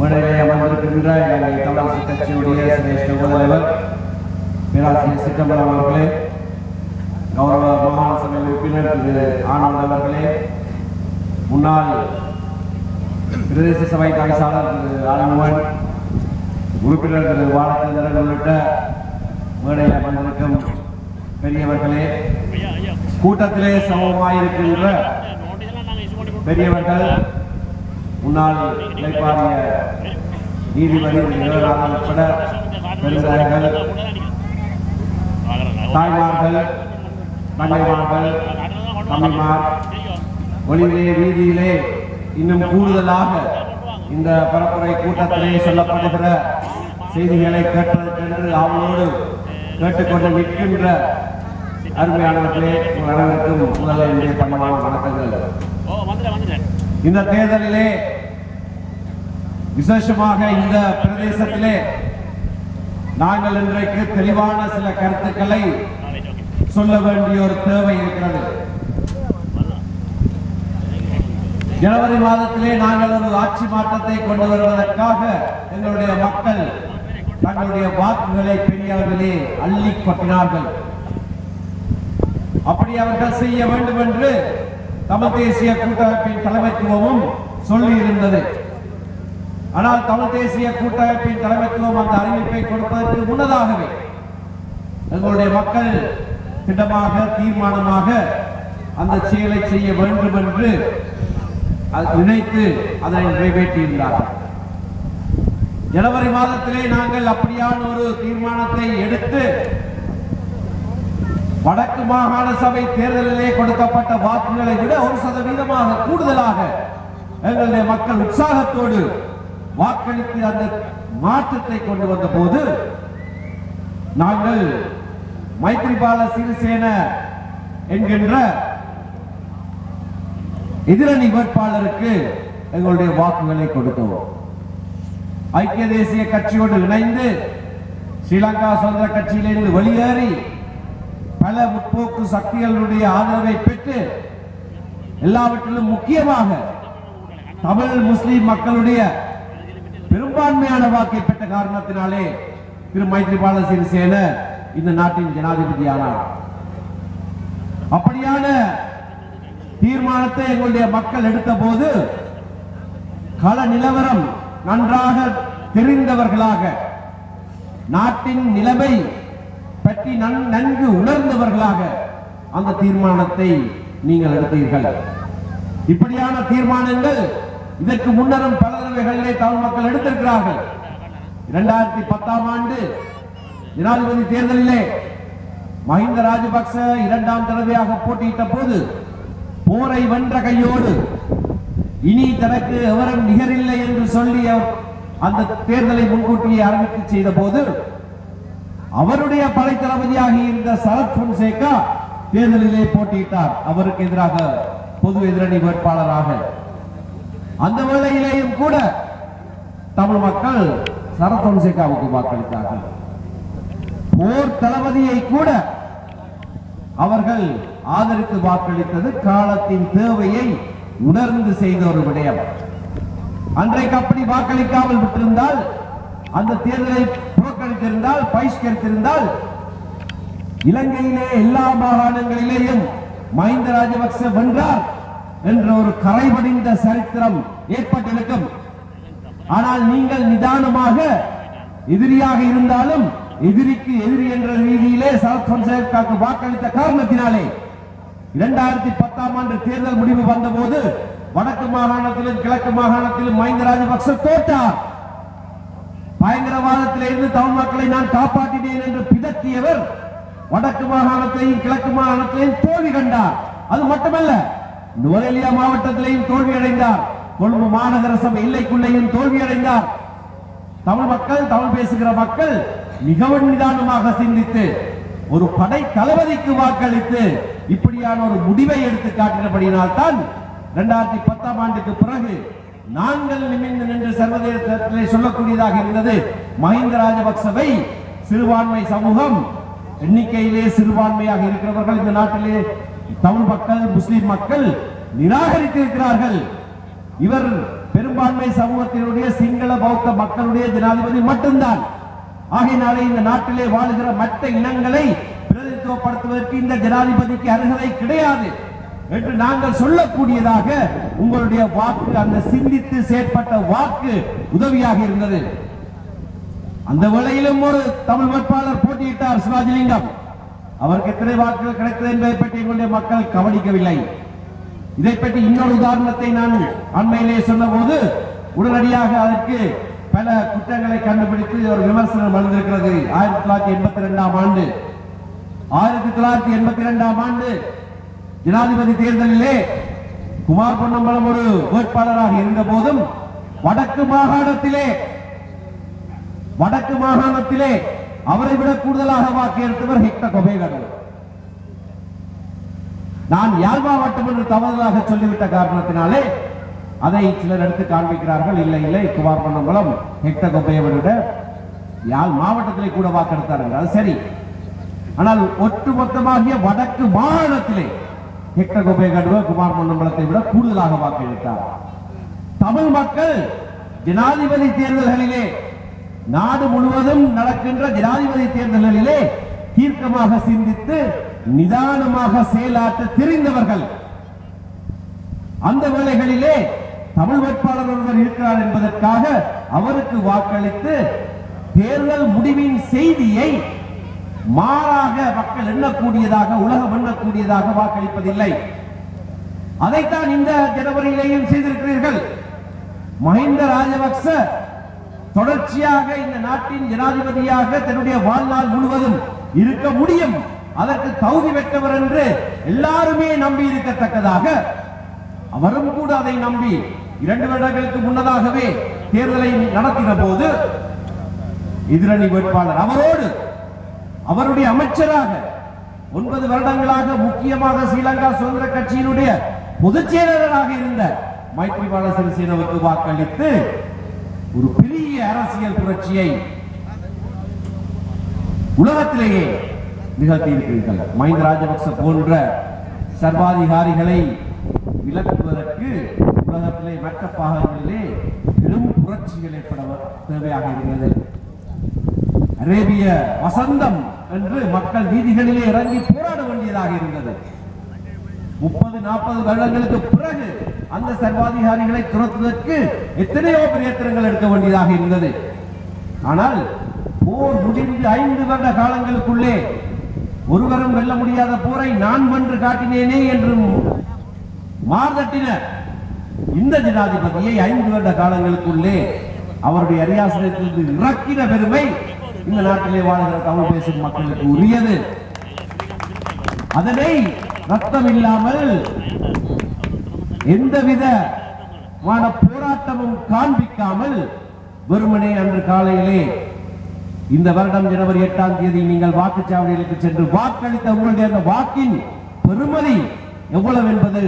மேடையிலே அமர்ந்திருக்கின்ற இலங்கை தமிழரசு கட்சியுடைய சிரேஷ்ட தலைவர் பேராசிரியர் சிற்றம்பலம் அவர்களே, கௌரவ மாகாண சபை உறுப்பினர் திரு ஆனந்த் அவர்களே, முன்னாள் பிரதேச சபை தவிசாளர் திரு ஆலமுவன், உறுப்பினர் திரு வானச்சந்திரன் உள்ளிட்ட மேடையில் அமர்ந்திருக்கும் பெரியவர்களே, கூட்டத்திலே சமமாயிருக்கின்ற பெரியவர்கள், முன்னாள் இளைப்பாறிய நீதிபதி உட்பட பெருந்தகைகள், தாய்மார்கள், தங்கைமார்கள், தம்பிமார், ஒளிவிலே வீதியிலே இன்னும் கூடுதலாக இந்த பரப்புரை கூட்டத்திலே சொல்லப்படுகிற செய்திகளை கேட்பதற்கென்று அவளோடு கேட்டுக்கொண்டு நிற்கின்ற அருமையானவர்களே, அனைவருக்கும் முதல்ல என்னுடைய பணிவான வணக்கங்கள். இந்த தேர்தலிலே விசேஷமாக இந்த பிரதேசத்திலே நாங்கள் இன்றைக்கு தெளிவான சில கருத்துக்களை சொல்ல வேண்டிய ஒரு தேவை இருக்கிறது. ஜனவரி மாதத்திலே நாங்கள் ஒரு ஆட்சி மாற்றத்தை கொண்டு வருவதற்காக எங்களுடைய மக்கள் தங்களுடைய வாக்குகளை பெரிய அளவிலே அள்ளி கொட்டினார்கள். அப்படி அவர்கள் செய்ய வேண்டும் என்று தமிழ் தேசிய கூட்டமைப்பின் தலைமைத்துவமும் சொல்லி இருந்தது. ஆனால் தமிழ் தேசிய கூட்டமைப்பின் தலைமைத்துவம் அந்த அறிவிப்பை கொடுப்பதற்கு முன்னதாகவே எங்களுடைய மக்கள் திட்டமாக தீர்மானமாக அந்த செயலை செய்ய வேண்டும் என்று நினைத்து அதனை நிறைவேற்றியிருந்தார்கள். ஜனவரி மாதத்திலே நாங்கள் அப்படியான ஒரு தீர்மானத்தை எடுத்து வடக்கு மாகாண சபை தேர்தலிலே கொடுக்கப்பட்ட வாக்குகளை விட 1% கூடுதலாக எங்களுடைய மக்கள் உற்சாகத்தோடு வாக்களித்து அந்த மாற்றத்தை கொண்டு வந்த போது நாங்கள் மைத்ரிபால சிறிசேன என்கின்ற எதிரணி வேட்பாளருக்கு எங்களுடைய வாக்குகளை கொடுத்தோம். ஐக்கிய தேசிய கட்சியோடு இணைந்து ஸ்ரீலங்கா சுதந்திர கட்சியிலிருந்து வெளியேறி பல முற்போக்கு சக்திகளுடைய ஆதரவை பெற்று எல்லாவற்றிலும் முக்கியமாக தமிழ் முஸ்லிம் மக்களுடைய பெரும்பான்மையான வாக்கை பெற்ற காரணத்தினாலே திரு மைத்ரிபால சிறிசேன இந்த நாட்டின் ஜனாதிபதி ஆனார். அப்படியான தீர்மானத்தை எங்களுடைய மக்கள் எடுத்த போது கள நிலவரம் நன்றாக தெரிந்தவர்களாக, நாட்டின் நிலைமை பற்றி நன்கு உணர்ந்தவர்களாக அந்த தீர்மானத்தை நீங்கள் எடுத்தீர்கள். இப்படியான தீர்மானங்கள் இதற்கு முன்னரும் பல தடவைகளிலே தமிழ் மக்கள் எடுத்திருக்கிறார்கள். 2010ஆம் ஆண்டு ஜனாதிபதி தேர்தலிலே மஹிந்த ராஜபக்ச 2ஆம் தடவையாக போட்டியிட்ட போது போரை வென்ற கையோடு இனி தனக்கு எவரும் நிகரில்லை என்று சொல்லி அந்த தேர்தலை முன்கூட்டியே அறிவித்து செய்த போது அவருடைய படை தளபதியாக இருந்த சரத் பொன்சேகா தேர்தலிலே போட்டியிட்டார். அவருக்கு எதிராக பொது எதிரணி வேட்பாளராக. அந்த வேளையிலேயும் கூட தமிழ் மக்கள் சரத் பொன்சேகாவுக்கு வாக்களித்தார்கள். போர் தளபதியை கூட அவர்கள் ஆதரித்து வாக்களித்தது காலத்தின் தேவையை உணர்ந்து செய்த ஒரு விடயம். அன்றைக்கு அப்படி வாக்களிக்காமல் விட்டிருந்தால், அந்த தேர்தலை புறக்கணித்திருந்தால், பகிஷ்கரித்திருந்தால், இலங்கையிலே எல்லா மாகாணங்களிலேயும் மஹிந்த ராஜபக்ச வென்றார் என்ற ஒரு கரைபடிந்த சரித்திரம் ஏற்பட்டிருக்கும். ஆனால் நீங்கள் நிதானமாக எதிரியாக இருந்தாலும் எதிரிக்கு எதிரி என்ற ரீதியிலே சரத் பொன்சேகாவுக்கு வாக்களித்த காரணத்தினாலே 2010ஆம் ஆண்டு தேர்தல் முடிவு வந்தபோது வடக்கு மாகாணத்திலும் கிழக்கு மாகாணத்திலும் மஹிந்த ராஜபக்ச தோற்றார். பயங்கரவாதத்திலிருந்து தமிழ் மக்களை நான் காப்பாற்றினேன் என்று பிதற்றியவர் வடக்கு மாகாணத்திலையும் கிழக்கு மாகாணத்திலையும் தோல்வி கண்டார். அது மட்டுமல்ல, நுவரெலியா மாவட்டத்திலையும் தோல்வி அடைந்தார். கொழும்பு மாநகர சபை எல்லைக்குள்ளேயும் தோல்வி அடைந்தார். தமிழ் மக்கள், தமிழ் பேசுகிற மக்கள் மிகவும் நிதானமாக சிந்தித்து ஒரு படை தளபதிக்கு வாக்களித்து இப்படியான ஒரு முடிவை எடுத்து காட்டினபடியினால் தான் 2010ஆம் ஆண்டுக்கு பிறகு நாங்கள் நிமிர்ந்து நின்று சர்வதேசத்திலே சொல்லக்கூடியதாக இருந்தது, மஹிந்த ராஜபக்சவை சிறுபான்மை சமூகம், எண்ணிக்கையிலே சிறுபான்மையாக இருக்கிறவர்கள் இந்த நாட்டிலே தமிழ் மக்கள், முஸ்லிம் மக்கள் நிராகரித்திருக்கிறார்கள். இவர் பெரும்பான்மை சமூகத்தினுடைய சிங்கள பௌத்த மக்களுடைய ஜனாதிபதி மட்டும்தான். ஆகையினாலே இந்த நாட்டிலே வாழுகிற மற்ற இனங்களை பிரதிநிதித்துவப்படுத்துவதற்கு இந்த ஜனாதிபதிக்கு அருகதை கிடையாது என்று நாங்கள் சொல்லக்கூடியதாக உங்களுடைய வாக்கு, அந்த சிந்தித்து செயற்பட்ட வாக்கு உதவியாக இருந்தது. அந்த வேளையிலும் ஒரு தமிழ் வேட்பாளர் போட்டியிட்டார், சிவாஜிலிங்கம். அவருக்கு எத்தனை வாக்குகள் கிடைத்தது என்பதை பற்றி எங்களுடைய மக்கள் கவனிக்கவில்லை. இதை பற்றி இன்னொரு உதாரணத்தை நான் அண்மையிலே சொன்னபோது உடனடியாக அதற்கு பல குற்றங்களை கண்டுபிடித்து ஒரு விமர்சனம் வந்திருக்கிறது. 1982ஆம் ஆண்டு 1982ஆம் ஆண்டு ஜனாதிபதி தேர்தலிலே குமார் பொன்னம்பலம் ஒரு வேட்பாளராக இருந்த போதும் வடக்கு மாகாணத்திலே அவரை விட கூடுதலாக வாக்கு எடுத்தவர் ஹெக்டர் கொபேகடு. நான் யாழ் மாவட்டம் என்று தவறுதலாக சொல்லிவிட்ட காரணத்தினாலே அதை சிலர் எடுத்து காண்பிக்கிறார்கள். இல்லை, குமார் பொன்னம்பலம் ஹெக்டர் கொபேகடு யாழ் மாவட்டத்திலே கூட வாக்கெடுத்தார்கள். அது சரி. ஆனால் ஒட்டுமொத்தமாகிய வடக்கு மாகாணத்திலே ஹெக்டர் கொபேகடு குமார் பொன்னம்பலத்தை விட கூடுதலாக வாக்களித்தார். தமிழ் மக்கள் ஜனாதிபதி தேர்தல்களிலே, நாடு முழுவதும் நடக்கின்ற ஜனாதிபதி தேர்தல்களிலே தீர்க்கமாக சிந்தித்து நிதானமாக செயலாற்ற தெரிந்தவர்கள். அந்த வேளைகளிலே தமிழ் வேட்பாளர் ஒருவர் இருக்கிறார் என்பதற்காக அவருக்கு வாக்களித்து தேர்தல் முடிவின் செய்தியை மாறாக மக்கள் எண்ணக்கூடியதாக, உலகம் எண்ணக்கூடியதாக வாக்களிப்பதில்லை. அதைத்தான் இந்த ஜனவரியிலேயும் செய்திருக்கிறீர்கள். மஹிந்த ராஜபக்ச தொடர்ச்சியாக இந்த நாட்டின் ஜனாதிபதியாக தன்னுடைய வாழ்நாள் முழுவதும் இருக்க முடியும், அதற்கு தகுதி பெற்றவர் என்று எல்லாருமே நம்பி இருக்கத்தக்கதாக அவரும் கூட அதை நம்பி 2 வருடங்களுக்கு முன்னதாகவே தேர்தலை நடத்தின போது எதிரணி வேட்பாளர் அவரோடு அவருடைய அமைச்சராக 9 வருடங்களாக முக்கியமாக ஸ்ரீலங்கா சுதந்திர கட்சியினுடைய பொதுச் செயலாளராக இருந்த மைத்ரிபால சிறிசேனவுக்கு வாக்களித்து ஒரு பெரிய அரசியல் புரட்சியை உலகத்திலேயே நிகழ்த்தி இருக்கிறீர்கள். மஹிந்த ராஜபக்ச போன்ற சர்வாதிகாரிகளை விலக்குவதற்கு உலகத்திலே மற்ற பாகங்களிலே பெரும் புரட்சிகள் ஏற்பட தேவையாக இருக்கிறது. அரேபிய வசந்தம் என்று மக்கள் வீதிகளிலே இறங்கி போராட வேண்டியதாக இருந்தது. 30-40 வருடங்களுக்கு பிறகு அந்த சர்வாதிகாரிகளை துரத்துவதற்கு எத்தனையோ பிரயத்தனங்கள் எடுக்க வேண்டியதாக இருந்தது. ஆனால் போர் முடிந்து 5 வருட காலங்களுக்குள்ளே ஒருவரும் வெல்ல முடியாத போரை நான் வென்று காட்டினேனே என்று மார்தட்டின இந்த ஜனாதிபதியை 5 வருட காலங்களுக்குள்ளே அவருடைய அரியாசனத்திலிருந்து இறக்கின பெருமை இந்த நாட்டிலே வாழ்கிற தமிழ் பேசும் மக்களுக்கு உரியது. அதனை ரத்தம் இல்லாமல் எந்தவிதமான போராட்டமும் காண்பிக்காமல் வெறுமனே அன்று காலையிலே இந்த வருடம் ஜனவரி 8ஆம் தேதி நீங்கள் வாக்குச்சாவடிகளுக்கு சென்று வாக்களித்த உங்களுடைய அந்த வாக்கின் பெருமதி எவ்வளவு என்பது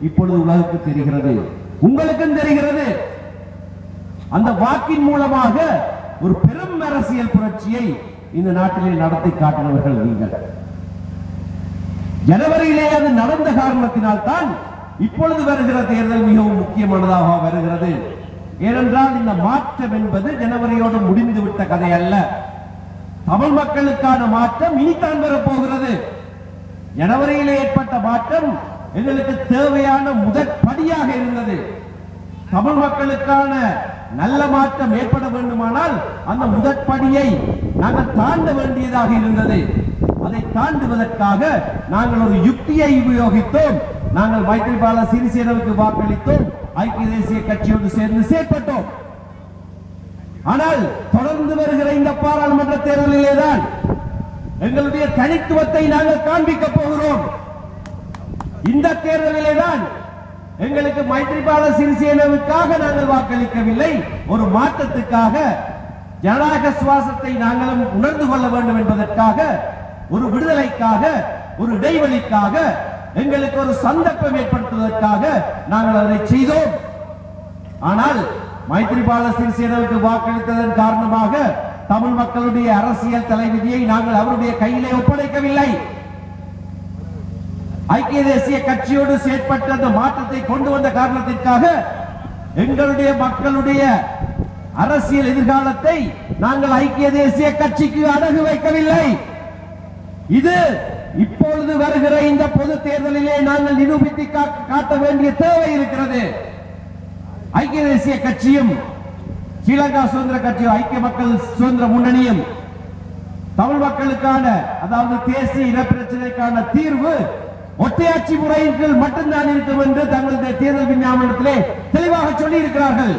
இப்பொழுது உலகுக்கு தெரிகிறது, உங்களுக்கும் தெரிகிறது. அந்த வாக்கின் மூலமாக ஒரு பெரும் அரசியல் புரட்சியை இந்த நாட்டிலே நடத்தி காட்டினவர்கள் நீங்கள். ஜனவரியிலே அது நடந்த காரணத்தினால் தான் இப்பொழுது வருகிற தேர்தல் மிகவும் முக்கியமானதாக வருகிறது. ஏனென்றால் இந்த மாற்றம் என்பது ஜனவரியோடு முடிந்துவிட்ட கதை அல்ல. தமிழ் மக்களுக்கான மாற்றம் இனித்தான் வரப்போகிறது. ஜனவரியிலே ஏற்பட்ட மாற்றம் எங்களுக்கு தேவையான முதற்படியாக இருந்தது. தமிழ் மக்களுக்கான நல்ல மாற்றம் ஏற்பட வேண்டுமானால் அந்த முதற்படியை நாங்கள் தாண்ட வேண்டியதாக இருந்தது. அதை தாண்டுவதற்காக நாங்கள் ஒரு யுக்தியை உபயோகித்தோம். நாங்கள் மைத்ரிபால சிறிசேனவுக்கு வாக்களித்தோம், ஐக்கிய தேசிய கட்சியோடு சேர்ந்து செயற்பட்டோம். ஆனால் தொடர்ந்து வருகிற இந்த பாராளுமன்ற தேர்தலிலேதான் எங்களுடைய தனித்துவத்தை நாங்கள் காண்பிக்க போகிறோம். இந்த தேர்தலிலேதான் எங்களுக்கு மைத்ரிபால சிறிசேனவுக்காக நாங்கள் வாக்களிக்கவில்லை, ஒரு மாற்றத்துக்காக, ஜனநாயக சுவாசத்தை நாங்களும் உணர்ந்து கொள்ள வேண்டும் என்பதற்காக, ஒரு விடுதலைக்காக, ஒரு இடைவெளிக்காக, எங்களுக்கு ஒரு சந்தர்ப்பம் ஏற்படுத்துவதற்காக நாங்கள் அதை செய்தோம். ஆனால் மைத்ரிபால சிறிசேனவுக்கு வாக்களித்ததன் காரணமாக தமிழ் மக்களுடைய அரசியல் தலைவிதியை நாங்கள் அவருடைய கையிலே ஒப்படைக்கவில்லை. ஐக்கிய தேசிய கட்சியோடு செயற்பட்ட அந்த மாற்றத்தை கொண்டு வந்த காரணத்திற்காக எங்களுடைய மக்களுடைய அரசியல் எதிர்காலத்தை நாங்கள் ஐக்கிய தேசிய கட்சிக்கு அடகு வைக்கவில்லை. இது இப்பொழுது வருகிற இந்த பொது தேர்தலிலே நாங்கள் நிரூபித்து காட்ட வேண்டிய தேவை இருக்கிறது. ஐக்கிய தேசிய கட்சியும் ஸ்ரீலங்கா சுதந்திர கட்சியும் ஐக்கிய மக்கள் சுதந்திர முன்னணியும் தமிழ் மக்களுக்கான அதாவது தேசிய இன பிரச்சனைக்கான தீர்வு ஒற்றையாட்சி முறையின் கீழ் மட்டும்தான் இருக்கும் என்று தங்களுடைய தேர்தல் விஞ்ஞாபனத்திலே தெளிவாக சொல்லி இருக்கிறார்கள்.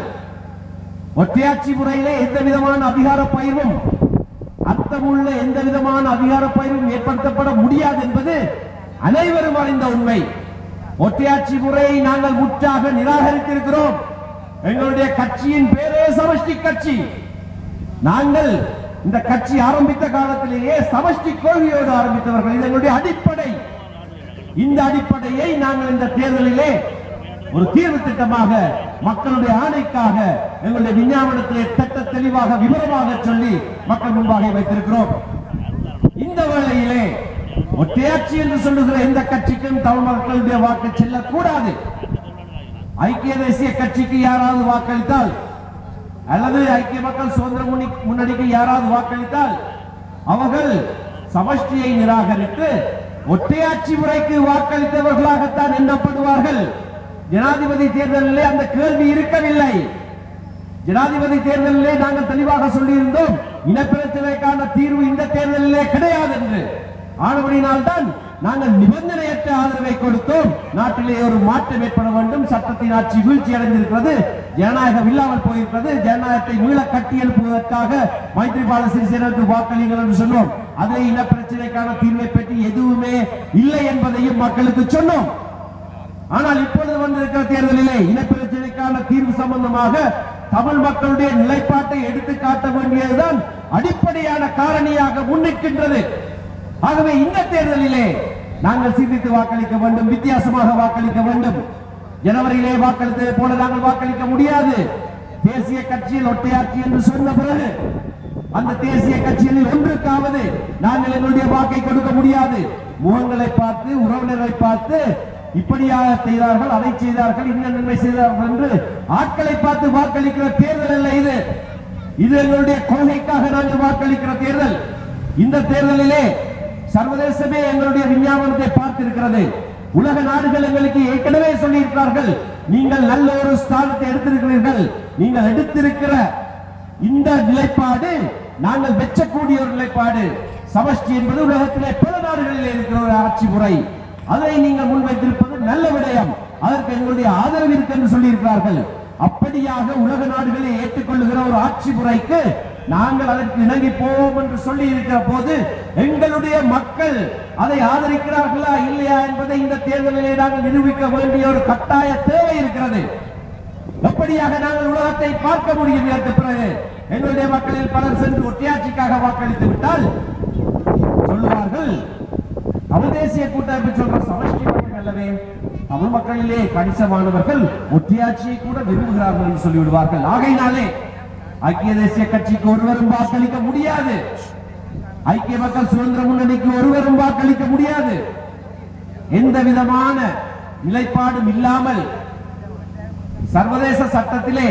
ஒற்றையாட்சி முறையிலே எந்த விதமான அதிகார பயிர்வும் அர்த்தமுள்ள எந்த விதமான அதிகார பயிர்வும் ஏற்படுத்தப்பட முடியாது என்பது அனைவரும் அறிந்த உண்மை. ஒற்றையாட்சி முறையை நாங்கள் முற்றாக நிராகரித்திருக்கிறோம். எங்களுடைய கட்சியின் பேரே சமஷ்டி கட்சி. நாங்கள் இந்த கட்சி ஆரம்பித்த காலத்திலேயே சமஷ்டி கொள்கையோடு ஆரம்பித்தவர்கள். இது எங்களுடைய அடிப்படை. இந்த அடிப்படையை நாங்கள் இந்த தேர்தலிலே ஒரு தீர்வு திட்டமாக மக்களுடைய ஆணைக்காக எங்களுடைய விஞ்ஞாபனத்திலே திட்ட தெளிவாக விவரமாக சொல்லி மக்கள் முன்பாக வைத்திருக்கிறோம். இந்த வேளையிலே ஒற்றையாட்சி என்று சொல்லுகிற எந்த கட்சிக்கும் தமிழ் மக்களுடைய வாக்கு செல்லக்கூடாது. ஐக்கிய தேசிய கட்சிக்கு யாராவது வாக்களித்தால் அல்லது ஐக்கிய மக்கள் சுதந்திர முன்னணிக்கு யாராவது வாக்களித்தால் அவர்கள் சமஷ்டியை நிராகரித்து ஒற்றையாட்சி முறைக்கு வாக்களித்தவர்களாகத்தான் எண்ணப்படுவார்கள். ஜனாதிபதி தேர்தலிலே அந்த கேள்வி இருக்கவில்லை. ஜனாதிபதி தேர்தலிலே நாங்கள் தெளிவாக சொல்லியிருந்தோம், இனப்பிரச்சனைக்கான தீர்வு இந்த தேர்தலிலே கிடையாது என்று. ஆனபடியினால்தான் நாங்கள் நிபந்தனையற்ற ஆதரவை கொடுத்தோம். நாட்டிலே ஒரு மாற்றம் ஏற்பட வேண்டும். சட்டத்தின் ஆட்சி வீழ்ச்சி அடைந்திருக்கிறது. ஜனநாயகம் இல்லாமல் போயிருக்கிறது. ஜனநாயகத்தை மீள கட்டி எழுப்புவதற்காக மைத்ரிபால சிறிசேனவுக்கு வாக்களிங்கள் என்று சொன்னோம். அதை இனப்பிரச்சனைக்கான தீர்வை பற்றி எதுவுமே இல்லை என்பதையும் மக்களுக்கு சொன்னோம். ஆனால் இப்பொழுது வந்திருக்கிற தேர்தலிலே இனப்பிரச்சனைக்கான தீர்வு சம்பந்தமாக தமிழ் மக்களுடைய நிலைப்பாட்டை எடுத்து காட்ட வேண்டியதுதான் அடிப்படையான காரணியாக முன்னிற்கின்றது. ஆகவே இந்த தேர்தலிலே நாங்கள் சிந்தித்து வாக்களிக்க வேண்டும், வித்தியாசமாக வாக்களிக்க வேண்டும். ஜனவரியிலே வாக்களித்ததை போல நாங்கள் வாக்களிக்க முடியாது. தேசிய கட்சியில் ஒற்றையாட்சி என்று சொன்ன பிறகு அந்த தேசிய கட்சியில் ஒன்றுக்காவது நாங்கள் எங்களுடைய வாக்கை கொடுக்க முடியாது. முகங்களை பார்த்து உறவினரை பார்த்து இப்படியாக செய்தார்கள், அதை செய்தார்கள், இந்த நன்மை செய்தார்கள் என்று ஆட்களை பார்த்து வாக்களிக்கிற தேர்தல் அல்ல இது. இது எங்களுடைய கொள்கைக்காக நாங்கள் வாக்களிக்கிற தேர்தல். இந்த தேர்தலிலே சர்வதேசமே எங்களுடைய விஞ்ஞாபனத்தை பார்த்திருக்கிறது. உலக நாடுகள் எங்களுக்கு ஏற்கனவே சொல்லியிருக்கிறார்கள், நீங்கள் நல்ல ஒரு ஸ்தானத்தை எடுத்திருக்கிறீர்கள். நீங்கள் எடுத்திருக்கிற இந்த நிலைப்பாடு நாங்கள் வெச்சக்கூடிய ஒரு நிலைப்பாடு. சமஷ்டி என்பது உலகத்திலே பல நாடுகளில் இருக்கிற ஒரு ஆட்சி முறை. அதை நீங்கள் முன்வைத்திருப்பது நல்ல விடயம். அதற்கு எங்களுடைய ஆதரவு இருக்கு என்று சொல்லியிருக்கிறார்கள். அப்படியாக உலக நாடுகளை ஏற்றுக்கொள்ளுகிற ஒரு ஆட்சி முறைக்கு நாங்கள் அதற்கு இணங்கி போவோம் என்று சொல்லி இருக்கிற போது எங்களுடைய மக்கள் அதை ஆதரிக்கிறார்களா இல்லையா என்பதை இந்த தேர்தலிலே நாங்கள் நிரூபிக்க வேண்டிய ஒரு கட்டாய தேவை இருக்கிறது. எப்படியாக நாங்கள் உலகத்தை பார்க்க முடியும்? இதற்கு பிறகு எங்களுடைய மக்களில் பலர் சென்று ஒற்றையாட்சிக்காக வாக்களித்து விட்டால் சொல்லுவார்கள், தமிழ் தேசிய கூட்டமைப்பு சொல்ற சமஷ்டி மக்கள் அல்லவே, தமிழ் மக்களிலே கணிசமானவர்கள் ஒற்றையாட்சியை கூட விரும்புகிறார்கள் என்று சொல்லிவிடுவார்கள். ஆகையினாலே ஐக்கிய தேசிய கட்சிக்கு ஒருவரும் வாக்களிக்க முடியாது. ஐக்கிய மக்கள் சுதந்திர முன்னணிக்கு ஒருவரும் வாக்களிக்க முடியாது. எந்த விதமான நிலைப்பாடும் இல்லாமல் சர்வதேச சட்டத்திலே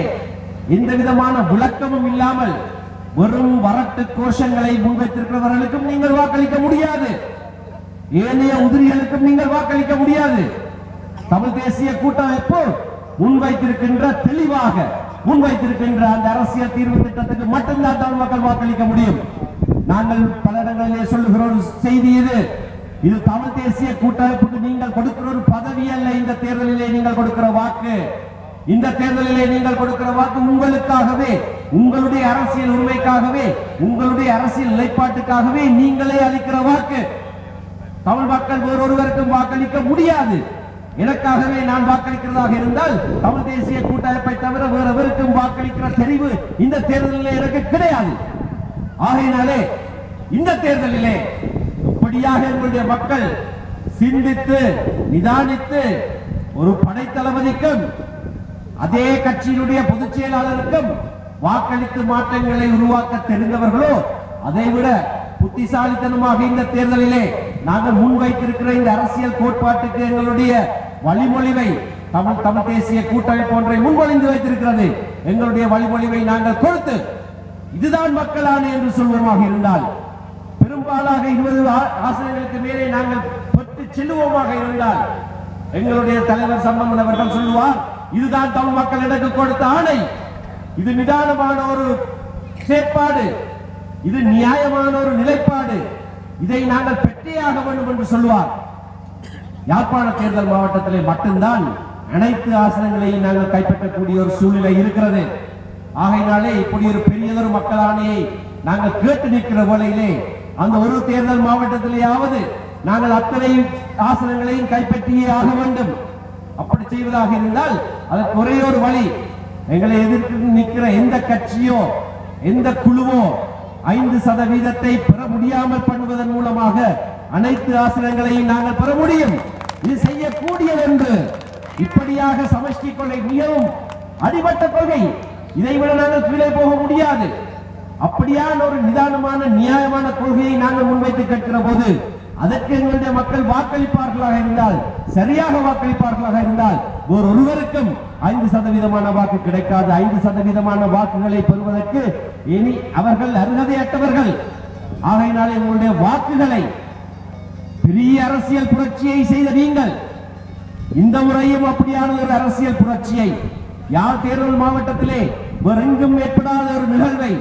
எந்த விதமான விளக்கமும் இல்லாமல் வெறும் வரட்டு கோஷங்களை முன்வைத்திருக்கிறவர்களுக்கும் நீங்கள் வாக்களிக்க முடியாது. ஏனைய உதிரிகளுக்கும் நீங்கள் வாக்களிக்க முடியாது. தமிழ் தேசிய கூட்டமைப்பு முன்வைத்திருக்கின்ற தெளிவாக முன்வைத்திருக்கின்ற அந்த அரசியல் தீர்வு திட்டத்துக்கு மட்டும்தான் தமிழ் மக்கள் வாக்களிக்க முடியும். நாங்கள் பல இடங்களிலே சொல்லுகிற ஒரு செய்தி இது தமிழ் தேசிய கூட்டமைப்புக்கு நீங்கள் கொடுக்கிற ஒரு பதவி அல்ல. இந்த தேர்தலிலே நீங்கள் கொடுக்கிற வாக்கு, இந்த தேர்தலிலே நீங்கள் கொடுக்கிற வாக்கு உங்களுக்காகவே, உங்களுடைய அரசியல் உரிமைக்காகவே, உங்களுடைய அரசியல் நிலைப்பாட்டுக்காகவே நீங்களே அளிக்கிற வாக்கு. தமிழ் மக்கள் வேறொருவருக்கும் வாக்களிக்க முடியாது. எனக்காகவே நான் வாக்களிக்கிறதாக இருந்தால் தமிழ் தேசிய கூட்டமைப்பை தவிர வேறெவருக்கும் வாக்களிக்கிற தெரிவு இந்த தேர்தலிலே எனக்கு கிடையாது. ஆகையினாலே இந்த தேர்தலிலே இப்படியாக எங்களுடைய மக்கள் சிந்தித்து நிதானித்து ஒரு படைத்தளபதிக்கும் அதே கட்சியினுடைய பொதுச் செயலாளருக்கும் வாக்களித்து மாற்றங்களை உருவாக்க தெரிந்தவர்களோ அதைவிட புத்திசாலித்தனமாக இந்த தேர்தலிலே நாங்கள் முன்வைத்திருக்கிற இந்த அரசியல் கோட்பாட்டுக்கு எங்களுடைய வழிமொழிவை தமிழ் தேசிய கூட்டமைப்பு ஒன்றை முன்மொழிந்து வைத்திருக்கிறது. எங்களுடைய வழிமொழிவை நாங்கள் கொடுத்து இதுதான் மக்களாணை என்று சொல்வோமாக இருந்தால், பெரும்பாலாக 20 ஆசனங்களுக்கு மேலே நாங்கள் பெற்று செல்லுவோமாக இருந்தால், எங்களுடைய தலைவர் சம்பந்தன் அவர்கள் சொல்லுவார், இதுதான் தமிழ் மக்கள் எனக்கு கொடுத்த ஆணை, இது நிதானமான ஒரு செயற்பாடு, இது நியாயமான ஒரு நிலைப்பாடு, இதை நாங்கள் பெற்றேயாக வேண்டும் என்று சொல்லுவார். யாழ்ப்பாண தேர்தல் மாவட்டத்திலே மட்டும்தான் அனைத்து ஆசனங்களையும் நாங்கள் கைப்பற்றக்கூடிய ஒரு சூழ்நிலை இருக்கிறது. ஆகையினாலே இப்படி ஒரு பெரியதொரு மக்கள் ஆணையை நாங்கள் கேட்டு நிற்கிற வேளையிலே அந்த ஒரு தேர்தல் மாவட்டத்திலேயாவது நாங்கள் அத்தனை ஆசனங்களையும் கைப்பற்றியே ஆக வேண்டும். அப்படி செய்வதாக இருந்தால் அதற்கு ஒரே ஒரு வழி, எங்களை எதிர்த்து நிற்கிற எந்த கட்சியோ எந்த குழுவோ 5% பெற முடியாமல் பண்ணுவதன் மூலமாக அனைத்து ஆசனங்களையும் நாங்கள் பெற முடியும். இது செய்யக்கூடியது என்று இப்படியாக சமஷ்டி கொள்கை மிகவும் அடிபட்ட கொள்கை, இதை விட நாங்கள் கீழே போக முடியாது. அப்படியான ஒரு நிதானமான நியாயமான கொள்கையை நாங்கள் முன்வைத்து கேட்கிற போது அதற்கு எங்களுடைய மக்கள் வாக்களிப்பார்களாக இருந்தால், சரியாக வாக்களிப்பார்களாக இருந்தால், ஒருவருக்கும் 5% வாக்கு கிடைக்காது. 5% வாக்குகளை பெறுவதற்கு இனி அவர்கள் அருகதையற்றவர்கள். ஆகையினால் எங்களுடைய வாக்குகளை பெரிய அரசியல் புரட்சியை செய்த நீங்கள் இந்த முறையும் அப்படியான ஒரு அரசியல் புரட்சியை யாழ் தேர்தல் மாவட்டத்திலே வேறெங்கும் ஏற்படாத ஒரு நிகழ்வை,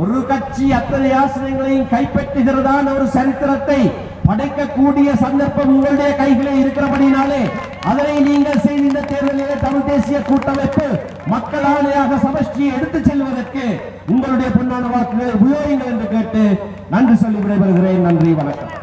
ஒரு கட்சி அத்தனை ஆசனங்களையும் கைப்பற்றுகிறதான ஒரு சரித்திரத்தை படைக்கக்கூடிய சந்தர்ப்பம் உங்களுடைய கைகளே இருக்கிறபடினாலே அதனை நீங்கள் செய்த இந்த தேர்தலிலே தமிழ் தேசிய கூட்டமைப்பு மக்கள் ஆணையாக சமஷ்டியை எடுத்துச் செல்வதற்கு உங்களுடைய பொன்னான வாக்குகளை உபயோகிங்கள் என்று கேட்டு நன்றி சொல்லி விடைபெறுகிறேன். நன்றி, வணக்கம்.